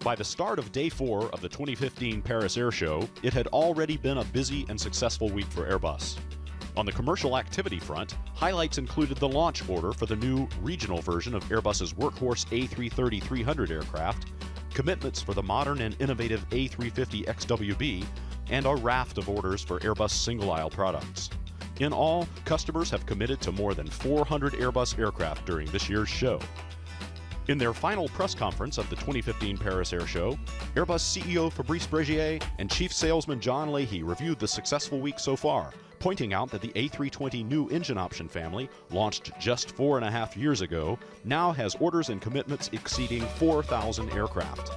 By the start of Day 4 of the 2015 Paris Air Show, it had already been a busy and successful week for Airbus. On the commercial activity front, highlights included the launch order for the new regional version of Airbus's workhorse A330-300 aircraft, commitments for the modern and innovative A350 XWB, and a raft of orders for Airbus single-aisle products. In all, customers have committed to more than 400 Airbus aircraft during this year's show. In their final press conference of the 2015 Paris Air Show, Airbus CEO Fabrice Bregier and Chief Salesman John Leahy reviewed the successful week so far, pointing out that the A320 new engine option family, launched just 4.5 years ago, now has orders and commitments exceeding 4,000 aircraft.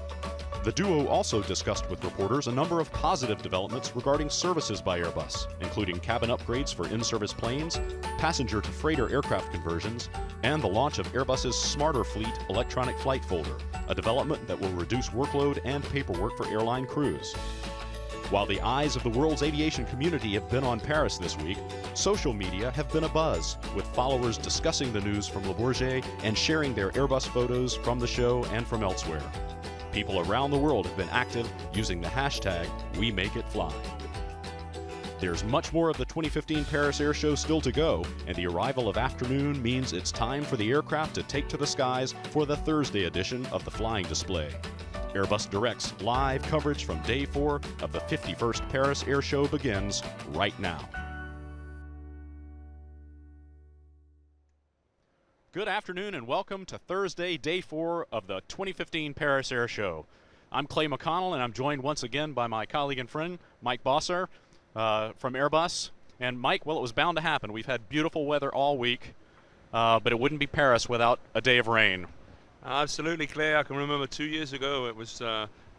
The duo also discussed with reporters a number of positive developments regarding services by Airbus, including cabin upgrades for in-service planes, passenger-to-freighter aircraft conversions, and the launch of Airbus's Smarter Fleet electronic flight folder, a development that will reduce workload and paperwork for airline crews. While the eyes of the world's aviation community have been on Paris this week, social media have been abuzz, with followers discussing the news from Le Bourget and sharing their Airbus photos from the show and from elsewhere. People around the world have been active using the hashtag #WeMakeItFly. There's much more of the 2015 Paris Air Show still to go, and the arrival of afternoon means it's time for the aircraft to take to the skies for the Thursday edition of the flying display. Airbus Direct's live coverage from Day 4 of the 51st Paris Air Show begins right now. Good afternoon and welcome to Thursday, Day 4 of the 2015 Paris Air Show. I'm Clay McConnell and I'm joined once again by my colleague and friend, Mike Bosser from Airbus. And Mike, well, it was bound to happen. We've had beautiful weather all week, but it wouldn't be Paris without a day of rain. Absolutely, Clay. I can remember 2 years ago it was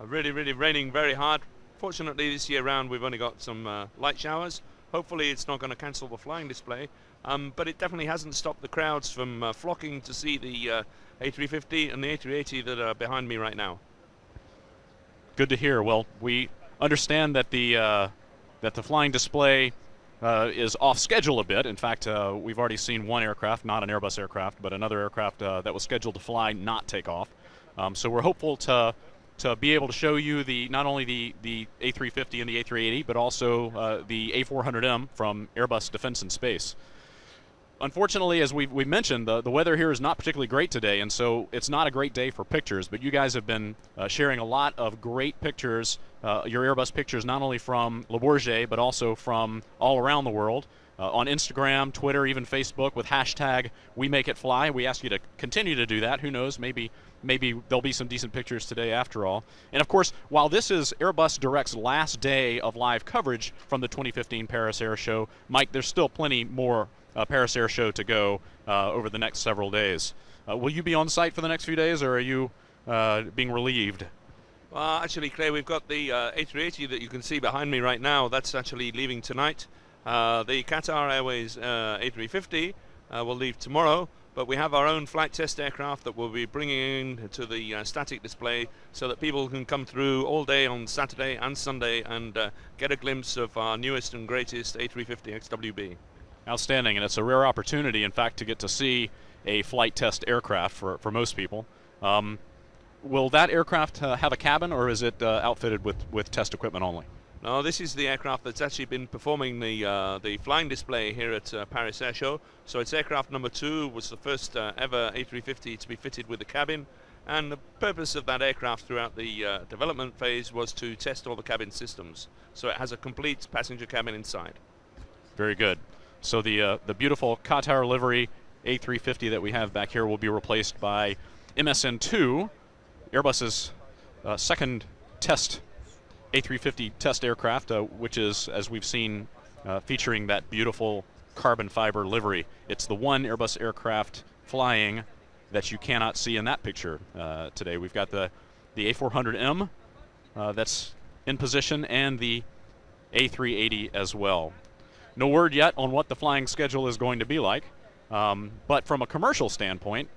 really raining very hard. Fortunately, this year round we've only got some light showers. Hopefully it's not going to cancel the flying display, but it definitely hasn't stopped the crowds from flocking to see the A350 and the A380 that are behind me right now. Good to hear. Well, we understand that the flying display is off schedule a bit. In fact, we've already seen one aircraft, not an Airbus aircraft, but another aircraft that was scheduled to fly not take off. So we're hopeful to be able to show you not only the A350 and the A380, but also the A400M from Airbus Defence and Space. Unfortunately, as we mentioned, the weather here is not particularly great today, and so it's not a great day for pictures, but you guys have been sharing a lot of great pictures, your Airbus pictures, not only from Le Bourget, but also from all around the world, on Instagram, Twitter, even Facebook, with hashtag #WeMakeItFly. We ask you to continue to do that. Who knows, maybe there'll be some decent pictures today after all. And of course, while this is Airbus Direct's last day of live coverage from the 2015 Paris Air Show, Mike, there's still plenty more Paris Air Show to go over the next several days. Will you be on site for the next few days, or are you being relieved? Well, actually, Clay, we've got the A380 that you can see behind me right now. That's actually leaving tonight. The Qatar Airways A350 will leave tomorrow, but we have our own flight test aircraft that we'll be bringing in to the static display so that people can come through all day on Saturday and Sunday and get a glimpse of our newest and greatest A350 XWB. Outstanding, and it's a rare opportunity, in fact, to get to see a flight test aircraft for most people. Will that aircraft have a cabin, or is it outfitted with test equipment only? No, this is the aircraft that's actually been performing the flying display here at Paris Air Show. So it's aircraft number 2, was the first ever A350 to be fitted with a cabin. And the purpose of that aircraft throughout the development phase was to test all the cabin systems. So it has a complete passenger cabin inside. Very good. So the beautiful Qatar livery A350 that we have back here will be replaced by MSN2, Airbus's second test A350 test aircraft, which is, as we've seen, featuring that beautiful carbon fiber livery. It's the one Airbus aircraft flying that you cannot see in that picture today. We've got the A400M that's in position, and the A380 as well. No word yet on what the flying schedule is going to be like, but from a commercial standpoint,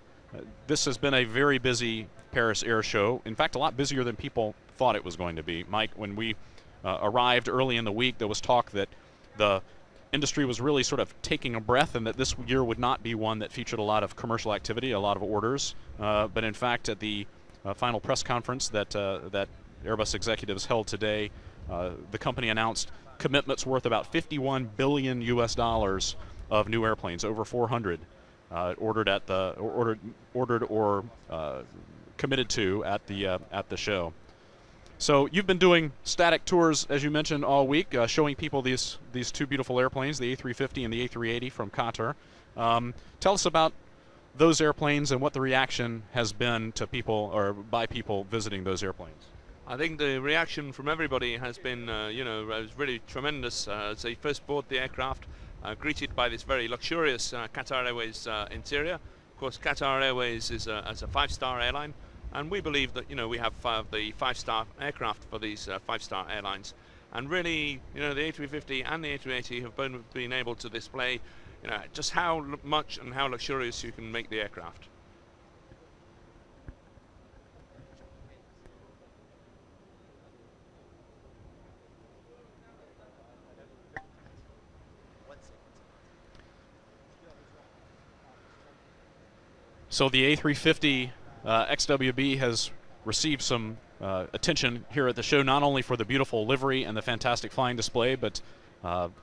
this has been a very busy Paris Air Show. In fact, a lot busier than people thought it was going to be. Mike, when we arrived early in the week, there was talk that the industry was really sort of taking a breath and that this year would not be one that featured a lot of commercial activity, a lot of orders. But in fact, at the final press conference that Airbus executives held today, the company announced commitments worth about 51 billion US dollars of new airplanes, over 400 ordered or committed to at the show. So you've been doing static tours, as you mentioned, all week, showing people these two beautiful airplanes, the A350 and the A380 from Qatar. Tell us about those airplanes and what the reaction has been to people, or by people visiting those airplanes. I think the reaction from everybody has been, was really tremendous as they first board the aircraft, greeted by this very luxurious Qatar Airways interior. Of course, Qatar Airways is a 5-star airline, and we believe that we have the 5-star aircraft for these 5-star airlines. And really, the A350 and the A380 have both been able to display, just how much and how luxurious you can make the aircraft. So the A350 XWB has received some attention here at the show, not only for the beautiful livery and the fantastic flying display, but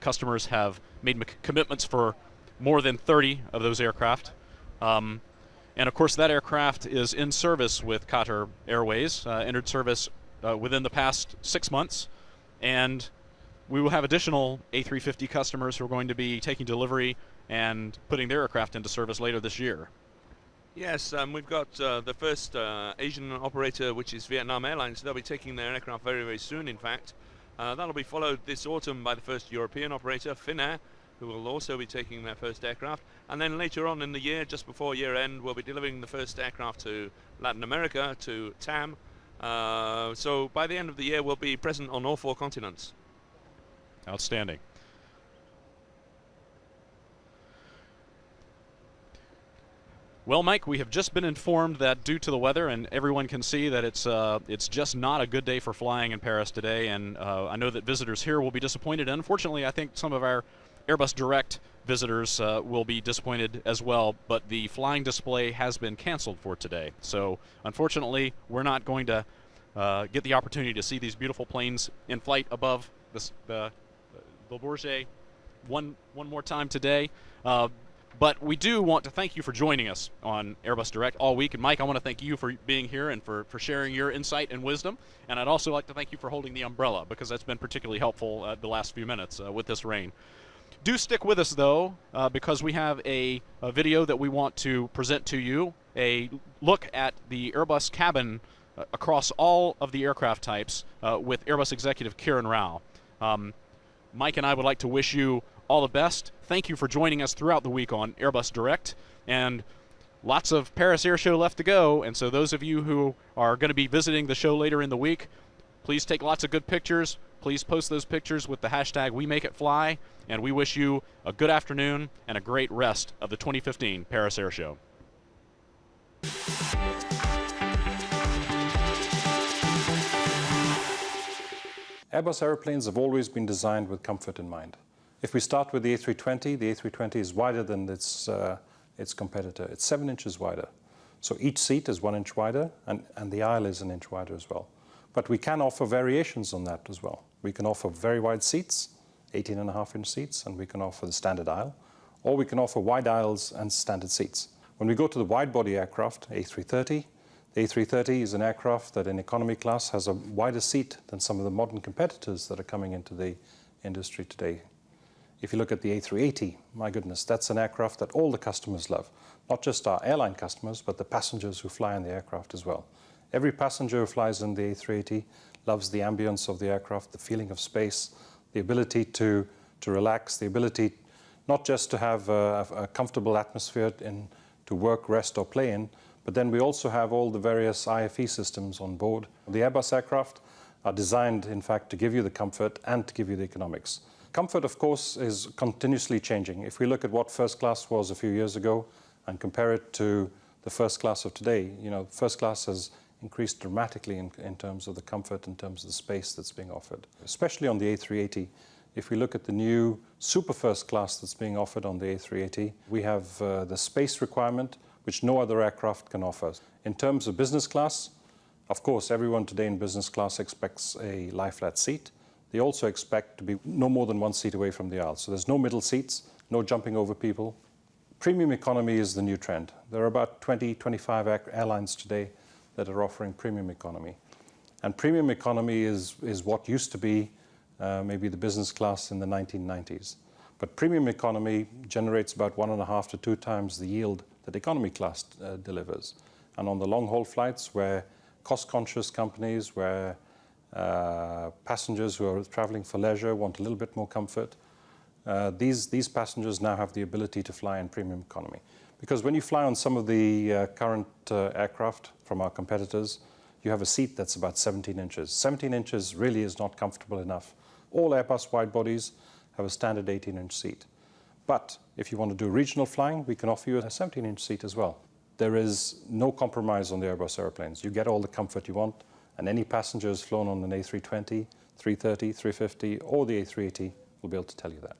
customers have made commitments for more than 30 of those aircraft. And of course, that aircraft is in service with Qatar Airways, entered service within the past 6 months. And we will have additional A350 customers who are going to be taking delivery and putting their aircraft into service later this year. Yes, we've got the first Asian operator, which is Vietnam Airlines. They'll be taking their aircraft very, very soon, in fact. That'll be followed this autumn by the first European operator, Finnair, who will also be taking their first aircraft. And then later on in the year, just before year end, we'll be delivering the first aircraft to Latin America, to TAM. So by the end of the year, we'll be present on all 4 continents. Outstanding. Well, Mike, we have just been informed that due to the weather, and everyone can see that it's just not a good day for flying in Paris today, and I know that visitors here will be disappointed. And unfortunately, I think some of our Airbus Direct visitors will be disappointed as well, but the flying display has been canceled for today. So unfortunately, we're not going to get the opportunity to see these beautiful planes in flight above the Bourget one more time today. But we do want to thank you for joining us on Airbus Direct all week. And Mike, I want to thank you for being here and for sharing your insight and wisdom. And I'd also like to thank you for holding the umbrella, because that's been particularly helpful the last few minutes with this rain. Do stick with us, though, because we have a video that we want to present to you, a look at the Airbus cabin across all of the aircraft types with Airbus executive Kieran Rao. Mike and I would like to wish you all the best. Thank you for joining us throughout the week on Airbus Direct, and lots of Paris Air Show left to go. And so those of you who are going to be visiting the show later in the week, please take lots of good pictures. Please post those pictures with the hashtag #WeMakeItFly, and we wish you a good afternoon and a great rest of the 2015 Paris Air Show. Airbus airplanes have always been designed with comfort in mind. If we start with the A320 is wider than its competitor. It's 7 inches wider. So each seat is 1 inch wider, and the aisle is 1 inch wider as well. But we can offer variations on that as well. We can offer very wide seats, 18.5-inch seats, and we can offer the standard aisle, or we can offer wide aisles and standard seats. When we go to the wide-body aircraft, A330, the A330 is an aircraft that in economy class has a wider seat than some of the modern competitors that are coming into the industry today. If you look at the A380, my goodness, that's an aircraft that all the customers love. Not just our airline customers, but the passengers who fly in the aircraft as well. Every passenger who flies in the A380 loves the ambience of the aircraft, the feeling of space, the ability to relax, the ability not just to have a comfortable atmosphere to work, rest, or play in, but then we also have all the various IFE systems on board. The Airbus aircraft are designed, in fact, to give you the comfort and to give you the economics. Comfort, of course, is continuously changing. If we look at what first class was a few years ago and compare it to the first class of today, first class has increased dramatically in terms of the comfort, in terms of the space that's being offered. Especially on the A380, if we look at the new super first class that's being offered on the A380, we have the space requirement which no other aircraft can offer. In terms of business class, Of course, everyone today in business class expects a lie-flat seat. They also expect to be no more than one seat away from the aisle. So there's no middle seats, no jumping over people. Premium economy is the new trend. There are about 20, 25 airlines today that are offering premium economy. And premium economy is what used to be maybe the business class in the 1990s. But premium economy generates about 1.5 to 2 times the yield that economy class delivers. And on the long-haul flights where cost-conscious companies, where passengers who are traveling for leisure want a little bit more comfort, these passengers now have the ability to fly in premium economy. Because when you fly on some of the current aircraft from our competitors, you have a seat that's about 17 inches. 17 inches really is not comfortable enough. All Airbus wide bodies have a standard 18-inch seat. But if you want to do regional flying, we can offer you a 17-inch seat as well. There is no compromise on the Airbus airplanes. You get all the comfort you want, and any passenger who's flown on an A320, 330, 350, or the A380 will be able to tell you that.